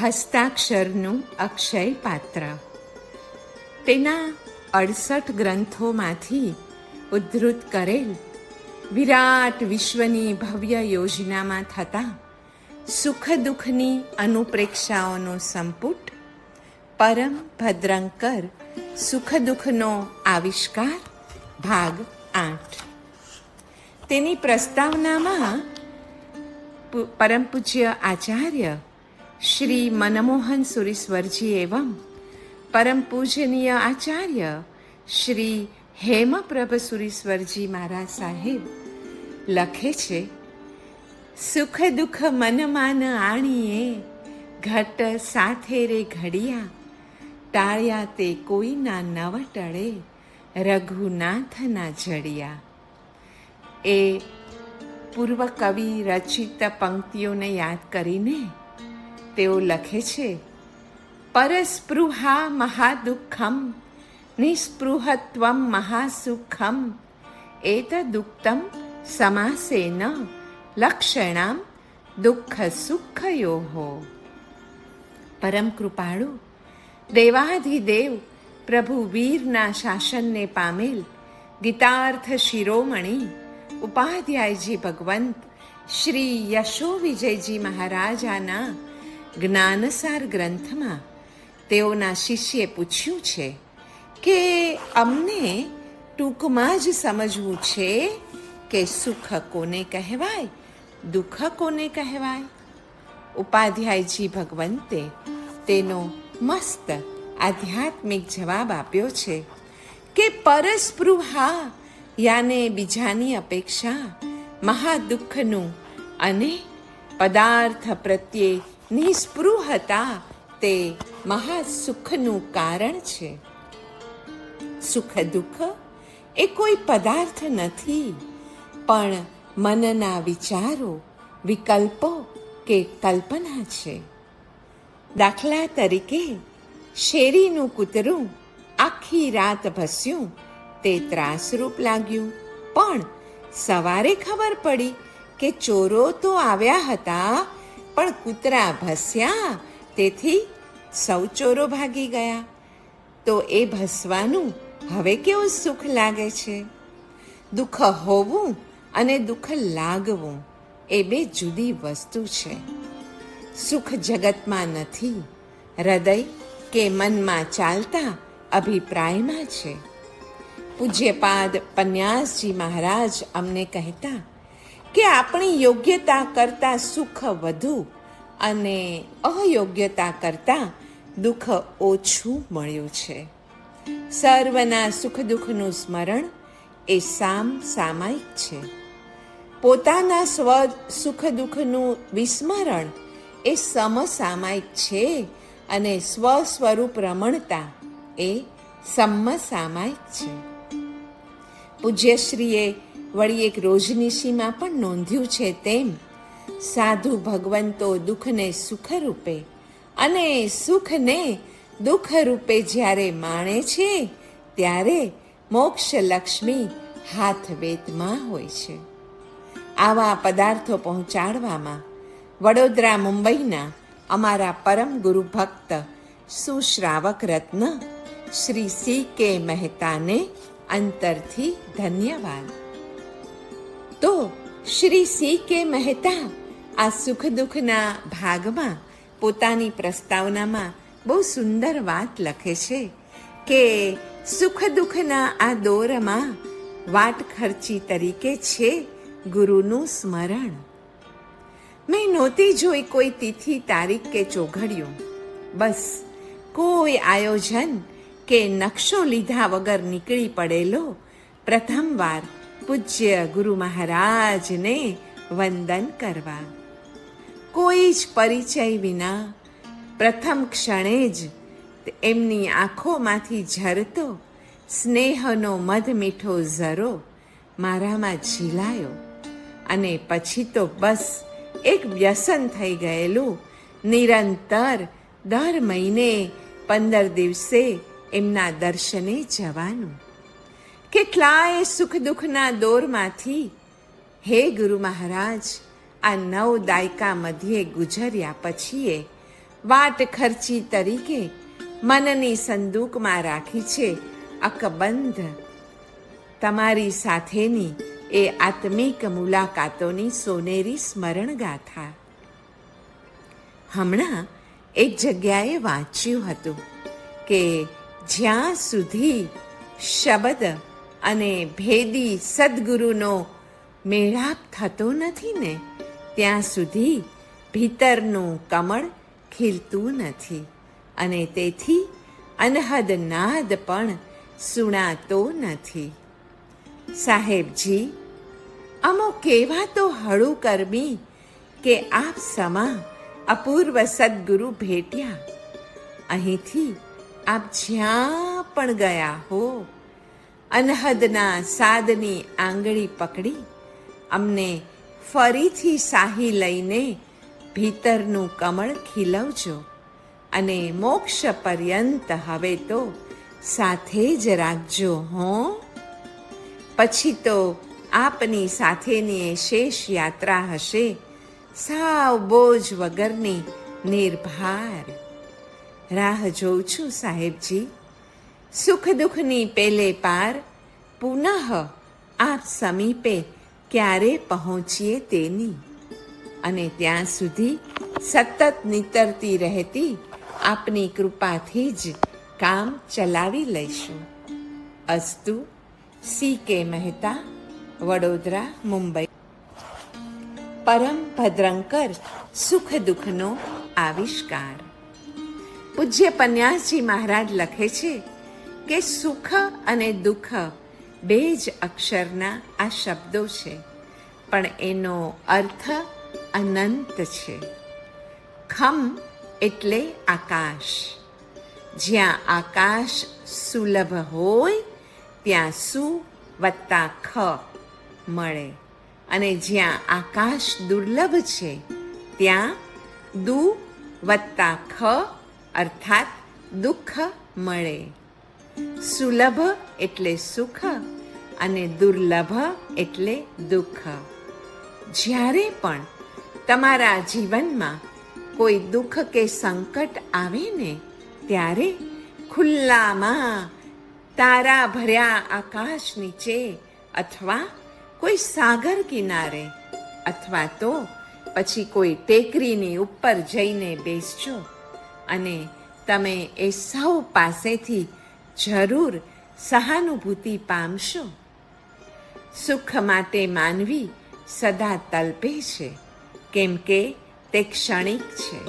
હસ્તાક્ષરનું અક્ષય પાત્ર. તેના 68 ગ્રંથોમાંથી ઉદ્ધૃત કરેલ વિરાટ વિશ્વની ભવ્ય યોજનામાં થતા સુખ દુઃખની અનુપ્રેક્ષાઓનો સંપુટ પરમ ભદ્રંકર સુખ દુઃખનો આવિષ્કાર ભાગ 8. તેની પ્રસ્તાવનામાં પરમ પૂજ્ય આચાર્ય શ્રી મનમોહન સુરીશ્વરજી એવં પરમ પૂજનીય આચાર્ય શ્રી હેમપ્રભ સુરીશ્વરજી મહારાજ સાહેબ લખે છે, સુખ દુઃખ મન માન આણીએ ઘટ સાથે રે ઘડિયા, ટાળ્યા તે કોઈના નવ ટળે રઘુનાથના જડિયા. એ પૂર્વ કવિ રચિત પંક્તિઓને યાદ કરીને તેઓ લખે છે, પરસ્પૃહા મહાદુઃખમ નિસ્પૃહત્વમ મહાસુખમ એતદુક્તમ સમાસેન લક્ષણામ દુઃખ સુખયોઃ. પરમ કૃપાળુ દેવાધિદેવ પ્રભુ વીરના શાસનને પામેલ ગીતાર્થ શિરોમણી ઉપાધ્યાયજી ભગવંત શ્રી યશો વિજયજી મહારાજાના જ્ઞાનસાર ગ્રંથમાં તેઓના શિષ્યે પૂછ્યું છે કે અમને ટૂંકમાં જ સમજવું છે કે સુખ કોને કહેવાય, દુઃખ કોને કહેવાય. ઉપાધ્યાયજી ભગવંતે તેનો મસ્ત આધ્યાત્મિક જવાબ આપ્યો છે કે પરસ્પૃહા યાને બીજાની અપેક્ષા મહાદુઃખનું અને પદાર્થ પ્રત્યે નિસ્પૃહતા તે મહાસુખનું કારણ છે. સુખ દુઃખ એ કોઈ પદાર્થ નથી, પણ મનના વિચારો, વિકલ્પો કે કલ્પના છે. દાખલા તરીકે શેરીનું કૂતરું આખી રાત ભસ્યું તે ત્રાસરૂપ લાગ્યું, પણ સવારે ખબર પડી કે ચોરો તો આવ્યા હતા પણ કૂતરા ભસ્યા તેથી સૌ ચોરો ભાગી ગયા. તો એ ભસવાનું હવે કેવું સુખ લાગે છે. દુઃખ હોવું અને દુઃખ લાગવું એ બે જુદી વસ્તુ છે. સુખ જગતમાં નથી, હૃદય કે મનમાં ચાલતા અભિપ્રાયમાં છે. પૂજ્યપાદ પન્યાસજી મહારાજ અમને કહેતા કે આપણી યોગ્યતા કરતાં સુખ વધુ અને અયોગ્યતા કરતાં દુઃખ ઓછું મળ્યું છે. સર્વના સુખ દુઃખનું સ્મરણ એ સામસામાયિક છે. પોતાના સ્વ સુખ દુઃખનું વિસ્મરણ એ સમસામાયિક છે અને સ્વ સ્વરૂપ રમણતા એ સમસામાયિક છે. પૂજ્યશ્રીએ વળી એક રોજનીશીમાં પણ નોંધ્યું છે તેમ સાધુ ભગવંતો દુઃખને સુખ રૂપે અને સુખને દુઃખ રૂપે જ્યારે માણે છે ત્યારે મોક્ષ લક્ષ્મી હાથ વેતમાં હોય છે. આવા પદાર્થો પહોંચાડવામાં વડોદરા મુંબઈના અમારા પરમ ગુરુ ભક્ત સુશ્રાવક રત્ન શ્રી C.K. મહેતાને અંતરથી ધન્યવાદ. તો શ્રી C.K. મહેતા આ સુખ દુઃખના ભાગમાં પોતાની પ્રસ્તાવનામાં બહુ સુંદર વાત લખે છે કે સુખ દુઃખના આ દોરમાં વાટ ખર્ચી તરીકે છે ગુરુનું સ્મરણ. મેં નહોતી જોઈ કોઈ તિથિ તારીખ કે ચોઘડિયું, બસ કોઈ આયોજન કે નકશો લીધા વગર નીકળી પડેલો પ્રથમવાર પૂજ્ય ગુરુ મહારાજને વંદન કરવા. કોઈ જ પરિચય વિના પ્રથમ ક્ષણે જ એમની આંખોમાંથી ઝરતો સ્નેહનો મધમીઠો ઝરો મારામાં ઝીલાયો અને પછી તો બસ એક વ્યસન થઈ ગયેલું નિરંતર દર મહિને 15 દિવસે એમના દર્શને જવાનું. કેટલાય સુખ દુઃખના દોરમાંથી હે ગુરુ મહારાજ આ 9 દાયકા મધ્યે ગુજર્યા પછીએ વાટ ખર્ચી તરીકે મનની સંદૂકમાં રાખી છે અકબંધ તમારી સાથેની એ આત્મિક મુલાકાતોની સોનેરી સ્મરણ ગાથા. હમણાં એક જગ્યાએ વાંચ્યું હતું કે જ્યાં સુધી શબ્દ અને ભેદી સદ્ગુરુનો મેળાપ થતો નથી ને ત્યાં સુધી ભીતરનું કમળ ખીલતું નથી અને તેથી અનહદ નાદ પણ સુણાતો નથી. સાહેબજી, અમુક કેવા તો હળું કરમી કે આપ સમા અપૂર્વ સદ્ગુરુ ભેટ્યા. અહીંથી આપ જ્યાં પણ ગયા હો, અનહદના સાદની આંગળી પકડી અમને ફરીથી સાહી લઈને ભીતરનું કમળ ખીલવજો અને મોક્ષ પર્યંત હવે તો સાથે જ રાખજો હો. પછી તો આપની સાથેની એ શેષ યાત્રા હશે સાવ બોજ વગરની, નિર્ભાર. રાહ જોઉં છું સાહેબજી, સુખ દુઃખની પેલે પાર પુનઃ આપ સમીપે ક્યારે પહોંચીએ તેની, અને ત્યાં સુધી સતત નીતરતી રહેતી આપની કૃપાથી જ કામ ચલાવી લઈશું. અસ્તુ. C.K. મહેતા, વડોદરા, મુંબઈ. પરમ ભદ્રંકર સુખ દુઃખનો આવિષ્કાર. પૂજ્ય પન્યાસજી મહારાજ લખે છે કે સુખ અને દુઃખ બે જ અક્ષરના આ શબ્દો છે, પણ એનો અર્થ અનંત છે. ખમ એટલે આકાશ. જ્યાં આકાશ સુલભ હોય ત્યાં સુ વત્તા ખ મળે, અને જ્યાં આકાશ દુર્લભ છે ત્યાં દુ વત્તા ખ અર્થાત દુઃખ મળે. સુલભ એટલે સુખ અને દુર્લભ એટલે દુઃખ. જ્યારે પણ તમારા જીવનમાં કોઈ દુઃખ કે સંકટ આવે ને ત્યારે ખુલ્લામાં તારા ભર્યા આકાશ નીચે અથવા કોઈ સાગર કિનારે અથવા તો પછી કોઈ ટેકરીની ઉપર જઈને બેસજો અને તમે એ સૌ પાસેથી જરૂર સહાનુભૂતિ પામશો. સુખ માટે માનવી સદા તલપે છે, કેમ કે તે ક્ષણિક છે.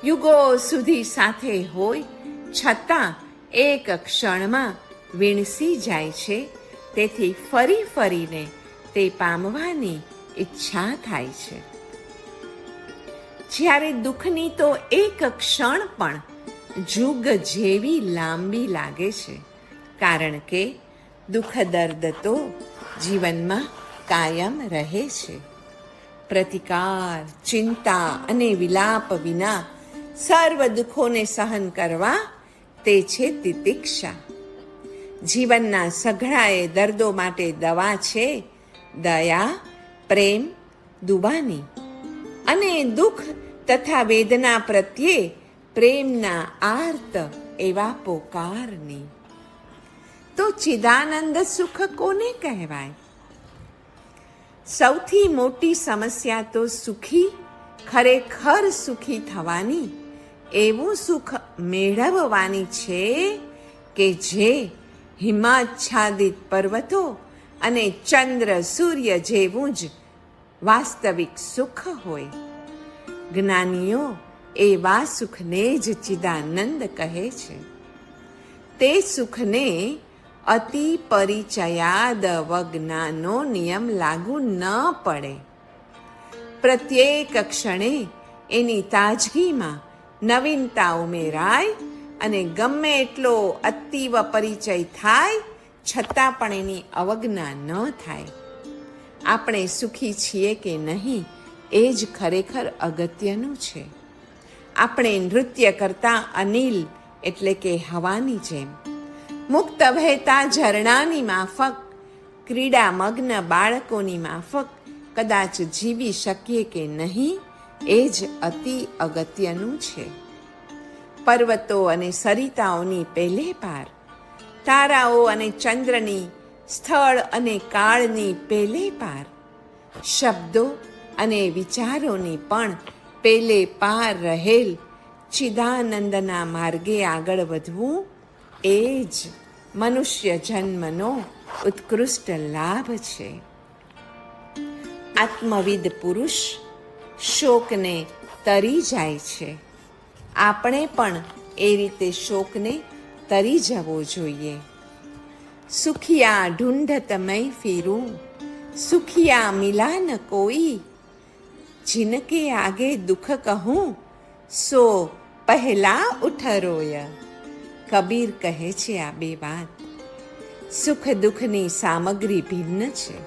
યુગો સુધી સાથે હોય છતાં એક ક્ષણમાં વીણસી જાય છે. તેથી ફરી ફરીને તે પામવાની ઈચ્છા થાય છે. જ્યારે દુઃખની તો એક ક્ષણ પણ જુગ જેવી લાંબી લાગે છે, કારણ કે દુઃખ દર્દ તો જીવનમાં કાયમ રહે છે. પ્રતિકાર, ચિંતા અને વિલાપ વિના સર્વ દુઃખોને સહન કરવા તે છે તિતિક્ષા. જીવનના સઘળાએ દર્દો માટે દવા છે દયા, પ્રેમ, દુબાની, અને દુઃખ તથા વેદના પ્રત્યે પ્રેમના આર્ત એવા પોકારની. તો ચિદાનંદ સુખ કોને કહેવાય? સૌથી મોટી સમસ્યા તો સુખી, ખરેખર સુખી થવાની, એવું સુખ મેળવવાની છે કે જે હિમાચ્છાદિત પર્વતો અને ચંદ્ર સૂર્ય જેવું જ વાસ્તવિક સુખ હોય. જ્ઞાનીઓ એવા સુખને જ ચિદાનંદ કહે છે. તે સુખને અતિ પરિચયાદ વજ્ઞાનો નિયમ લાગુ ન પડે. પ્રત્યેક ક્ષણે એની તાજગીમાં નવીનતા ઉમેરાય અને ગમે એટલો અતીવ પરિચય થાય છતાં પણ એની અવજ્ઞા ન થાય. આપણે સુખી છીએ કે નહીં એ જ ખરેખર અગત્યનું છે. આપણે નૃત્ય કરતા અનિલ એટલે કે હવાની જેમ, મુક્ત વહેતા ઝરણાની માફક, ક્રીડામગ્ન બાળકોની માફક કદાચ જીવી શકીએ કે નહીં એ જ અતિ અગત્યનું છે. પર્વતો અને સરિતાઓની પેલે પાર, તારાઓ અને ચંદ્રની, સ્થળ અને કાળની પેલે પાર, શબ્દો અને વિચારોની પણ પેલે પાર રહેલ ચિદાનંદના માર્ગે આગળ વધવું એ જ મનુષ્ય જન્મનો ઉત્કૃષ્ટ લાભ છે. આત્મવિદ પુરુષ શોકને તરી જાય છે. આપણે પણ એ રીતે શોકને તરી જવો જોઈએ. સુખિયા ઢૂંઢત મેં ફિરું, સુખિયા મિલા ન કોઈ, જિનકે આગે દુઃખ કહું, સો પહેલા ઉઠ રોય. કબીર કહે છે આ બે વાત. સુખ દુઃખની સામગ્રી ભિન્ન છે.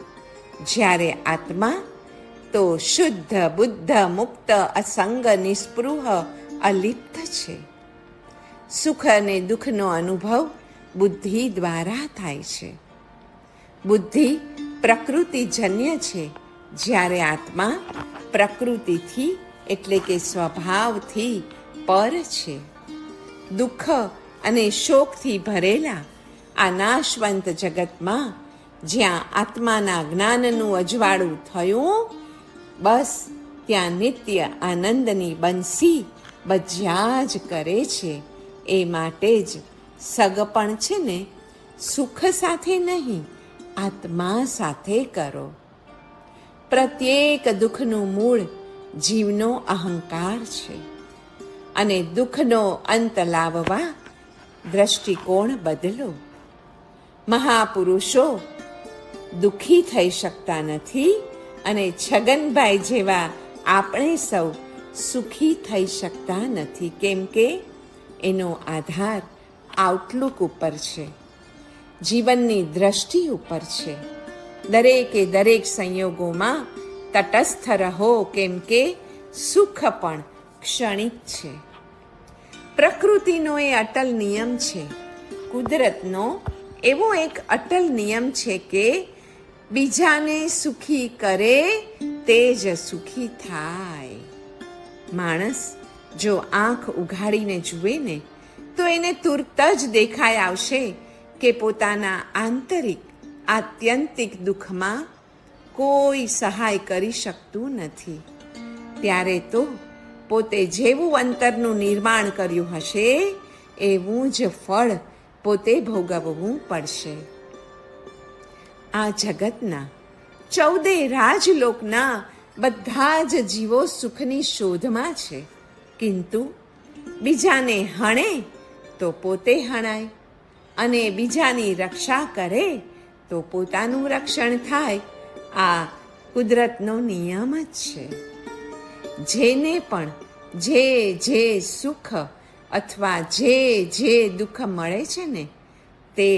જ્યારે આત્મા તો શુદ્ધ બુદ્ધ મુક્ત અસંગ નિસ્પૃહ અલિપ્ત છે. સુખ અને દુઃખનો અનુભવ બુદ્ધિ દ્વારા થાય છે. બુદ્ધિ પ્રકૃતિજન્ય છે, જ્યારે આત્મા પ્રકૃતિથી એટલે કે સ્વભાવથી પર છે. દુઃખ અને શોકથી ભરેલા આ નાશવંત જગતમાં જ્યાં આત્માના જ્ઞાનનું અજવાળું થયું, બસ ત્યાં નિત્ય આનંદની બંસી બજ્યા જ કરે છે. એ માટે જ સગપણ છે ને સુખ સાથે નહીં, આત્મા સાથે કરો. પ્રત્યેક દુઃખનું મૂળ જીવનો અહંકાર છે અને દુઃખનો અંત લાવવા દ્રષ્ટિકોણ બદલો. મહાપુરુષો દુઃખી થઈ શકતા નથી અને છગનભાઈ જેવા આપણે સૌ સુખી થઈ શકતા નથી, કેમ કે એનો આધાર આઉટલુક ઉપર છે, જીવનની દ્રષ્ટિ ઉપર છે. દરેકે દરેક સંયોગોમાં તટસ્થ રહો, કેમ કે સુખ પણ ક્ષણિક છે. પ્રકૃતિનો એ અટલ નિયમ છે, કુદરતનો એવો એક અટલ નિયમ છે કે બીજાને સુખી કરે તે જ સુખી થાય. માણસ જો આંખ ઉઘાડીને જુએ ને તો એને તુરત જ દેખાઈ આવશે કે પોતાના આંતરિક આત્યંતિક દુઃખમાં કોઈ સહાય કરી શકતું નથી. ત્યારે તો પોતે જેવું અંતરનું નિર્માણ કર્યું હશે એવું જ ફળ પોતે ભોગવવું પડશે. આ જગતના 14 રાજલોકના બધા જ જીવો સુખની શોધમાં છે, કિંતુ બીજાને હણે તો પોતે હણાય અને બીજાની રક્ષા કરે તો પોતાનું રક્ષણ થાય. આ કુદરતનો નિયમ જ છે. જેને પણ જે સુખ અથવા જે દુઃખ મળે છે ને તે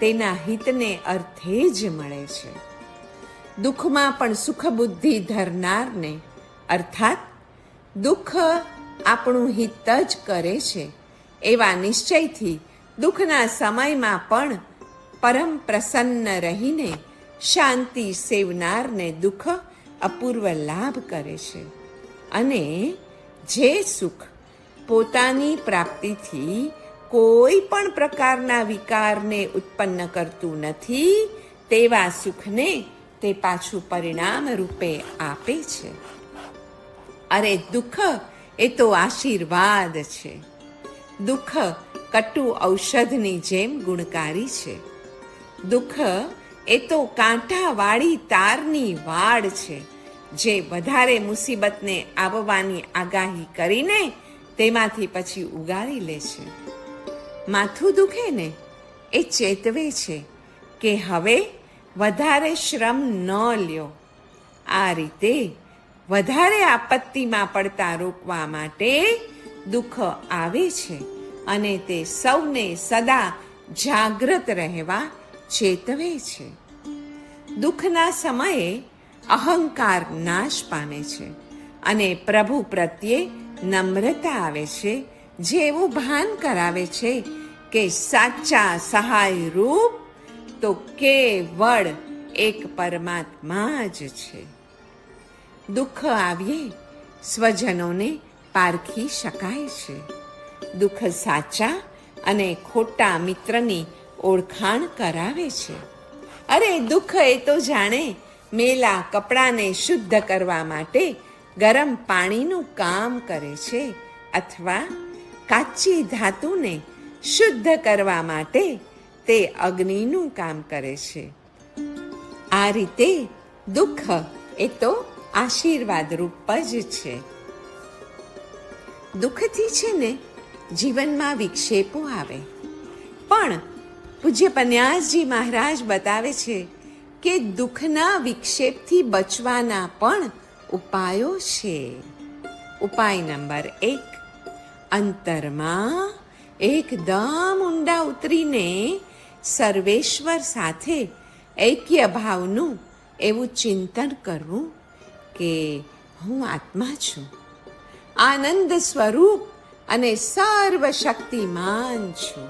તેના હિતને અર્થે જ મળે છે. દુઃખમાં પણ સુખ બુદ્ધિ ધરનારને, અર્થાત દુઃખ આપણું હિત જ કરે છે એવા નિશ્ચયથી દુઃખના સમયમાં પણ પરમ પ્રસન્ન રહીને શાંતિ સેવનારને દુઃખ અપૂર્વ લાભ કરે છે. અને જે સુખ પોતાની પ્રાપ્તિથી કોઈ પણ પ્રકારના વિકારને ઉત્પન્ન કરતું નથી, તેવા સુખને તે પાછું પરિણામ રૂપે આપે છે. અરે દુઃખ એ તો આશીર્વાદ છે. દુઃખ કટુ ઔષધની જેમ ગુણકારી છે. દુઃખ એ તો કાંટાવાળી તારની વાડ છે, જે વધારે મુસીબતને આવવાની આગાહી કરીને તેમાંથી પછી ઉગારી લે છે. માથું દુખે ને એ ચેતવે છે કે હવે વધારે શ્રમ ન લ્યો. આ રીતે વધારે આપત્તિમાં પડતા રોકવા માટે દુઃખ આવે છે અને તે સૌને સદા જાગૃત રહેવા ચેતવે છે. દુઃખના સમયે અહંકાર નાશ પામે છે અને પ્રભુ પ્રત્યે નમ્રતા આવે છે, જે એવું ભાન કરાવે છે કે સાચા સહાય રૂપ તો કેવળ એક પરમાત્મા જ છે. દુઃખ આવીએ સ્વજનોને પારખી શકાય છે. દુઃખ સાચા અને ખોટા મિત્રની ઓળખાણ કરાવે છે. અરે દુઃખ એ તો જાણે મેલા કપડાને શુદ્ધ કરવા માટે ગરમ પાણીનું કામ કરે છે, અથવા કાચી ધાતુને શુદ્ધ કરવા માટે તે અગ્નિનું કામ કરે છે. આ રીતે દુઃખ એ તો આશીર્વાદ રૂપ જ છે. દુઃખથી છે ને જીવનમાં વિક્ષેપો આવે, પણ પૂજ્ય પન્યાસજી મહારાજ બતાવે છે કે દુઃખના વિક્ષેપથી બચવાના પણ ઉપાયો છે. ઉપાય નંબર 1, અંતરમાં એકદમ ઊંડા ઉતરીને સર્વેશ્વર સાથે ઐક્ય ભાવનું એવું ચિંતન કરવું કે હું આત્મા છું, આનંદ સ્વરૂપ અને સર્વશક્તિમાન છું.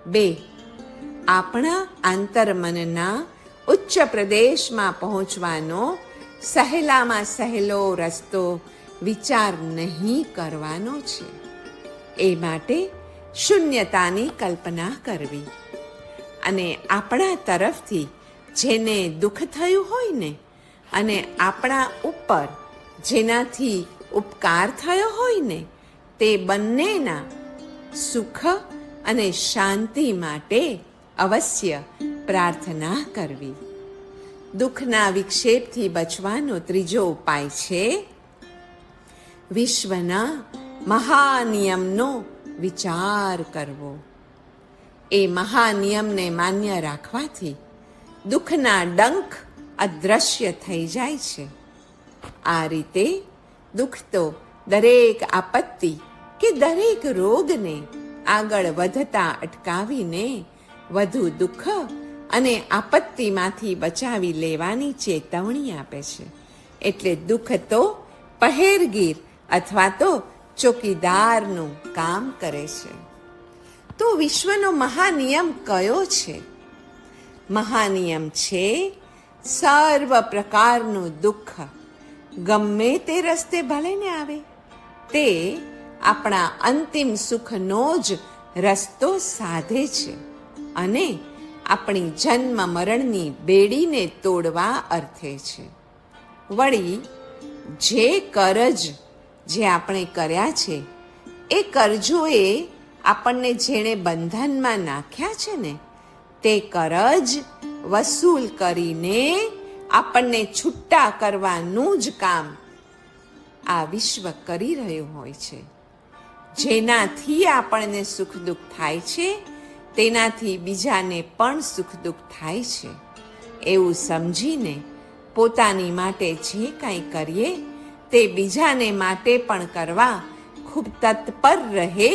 2, આપણા આંતરમનના ઉચ્ચ પ્રદેશમાં પહોંચવાનો સહેલામાં સહેલો રસ્તો વિચાર નહીં કરવાનો છે. એ માટે શૂન્યતાની કલ્પના કરવી અને આપણા તરફથી જેને દુઃખ થયું હોય ને અને આપણા ઉપર જેનાથી ઉપકાર થયો હોય ને તે બંનેના સુખ અને શાંતિ માટે અવશ્ય પ્રાર્થના કરવી. દુઃખના વિક્ષેપથી બચવાનો ત્રીજો ઉપાય છે વિશ્વના મહાનિયમનો વિચાર કરવો. એ મહાનિયમને માન્ય રાખવાથી દુઃખના ડંખ અદૃશ્ય થઈ જાય છે. આ રીતે દુઃખ તો દરેક આપત્તિ કે દરેક રોગને આગળ વધતા અટકાવીને વધુ દુઃખ અને આપત્તિમાંથી બચાવી લેવાની ચેતવણી આપે છે. એટલે દુઃખ તો પહેરગીર અથવા તો ચોકીદારનું કામ કરે છે. તો વિશ્વનો મહાનિયમ કયો છે? મહાનિયમ છે સર્વ પ્રકારનું દુઃખ ગમે તે રસ્તે ભલે ને આવે, તે આપણા અંતિમ સુખનો જ રસ્તો સાધે છે અને આપણી જન્મ મરણની બેડીને તોડવા અર્થે છે. વળી જે કરજ જે આપણે કર્યા છે એ કરજોએ આપણને જેણે બંધનમાં નાખ્યા છે ને તે કરજ વસૂલ કરીને આપણને છૂટા કરવાનું જ કામ આ વિશ્વ કરી રહ્યું હોય છે. જેનાથી આપણને સુખ દુઃખ થાય છે તેનાથી બીજાને પણ સુખ દુઃખ થાય છે એવું સમજીને પોતાની માટે જે કાંઈ કરીએ તે બીજાને માટે પણ કરવા ખૂબ તત્પર રહે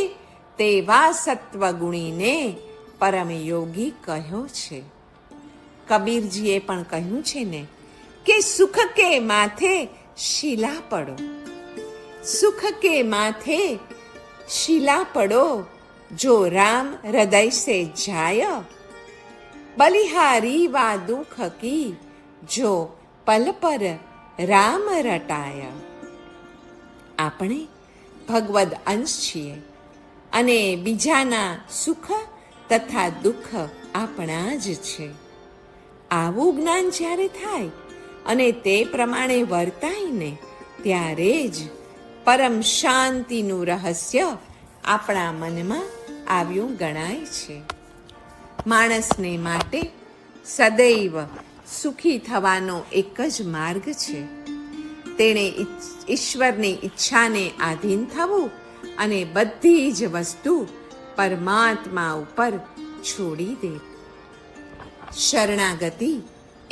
તેવા સત્વગુણીને પરમયોગી કહ્યો છે. કબીરજીએ પણ કહ્યું છે ને કે સુખ કે માથે શીલા પડો, સુખ કે માથે શીલા પડો, જો રામ હૃદય સે જાય, બલિહારી વા દુઃખ કી, જો પલ પર રામ રટાય. આપણે ભગવદ અંશ છીએ અને બીજાના સુખ તથા દુઃખ આપણા જ છે. આવું જ્ઞાન જ્યારે થાય અને તે પ્રમાણે વર્તાયને ત્યારે જ પરમ શાંતિનું રહસ્ય આપણા મનમાં આવ્યું ગણાય છે. માણસને માટે સદૈવ સુખી થવાનો એક જ માર્ગ છે. તેણે ઈશ્વરની ઈચ્છાને આધીન થવું અને બધી જ વસ્તુ પરમાત્મા ઉપર છોડી દે. શરણાગતિ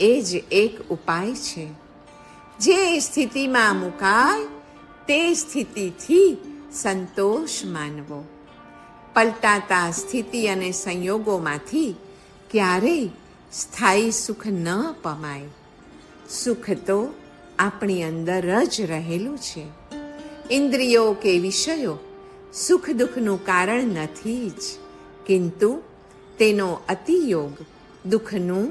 એ જ એક ઉપાય છે. જે સ્થિતિમાં મુકાય તે સ્થિતિથી સંતોષ માનવો. પલટાતા સ્થિતિ અને સંયોગોમાંથી ક્યારેય સ્થાયી સુખ ન પમાય. સુખ તો આપણી અંદર જ રહેલું છે. ઇન્દ્રિયો કે વિષયો સુખ દુઃખનું કારણ નથી જ, કિંતુ તેનો અતિયોગ દુઃખનું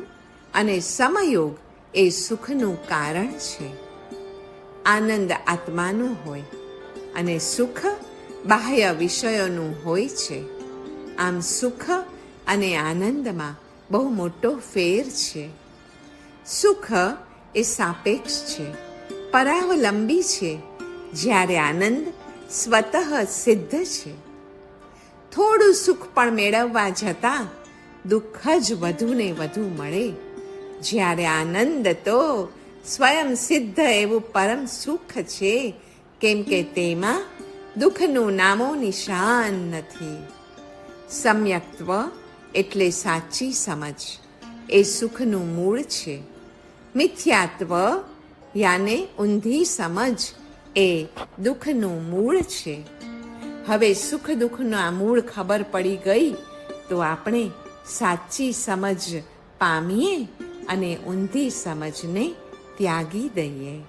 અને સમયોગ એ સુખનું કારણ છે. આનંદ આત્માનું હોય અને સુખ બાહ્ય વિષયોનું હોય છે. આમ સુખ અને આનંદમાં બહુ મોટો ફેર છે. સુખ એ સાપેક્ષ છે, પરાવલંબી છે, જ્યારે આનંદ સ્વતઃ સિદ્ધ છે. થોડું સુખ પણ મેળવવા જતાં દુઃખ જ વધુ ને વધુ મળે, જ્યારે આનંદ તો સ્વયં સિદ્ધ એવું પરમ સુખ છે, કેમ કે તેમાં દુઃખનું નામો નિશાન નથી. સમ્યક્ત્વ એટલે સાચી સમજ, એ સુખનું મૂળ છે. મિથ્યાત્વ યાને ઊંધી સમજ એ દુઃખનું મૂળ છે. હવે સુખ દુઃખના મૂળ ખબર પડી ગઈ તો આપણે સાચી સમજ પામીએ અને ઊંધી સમજને ત્યાગી દઈએ.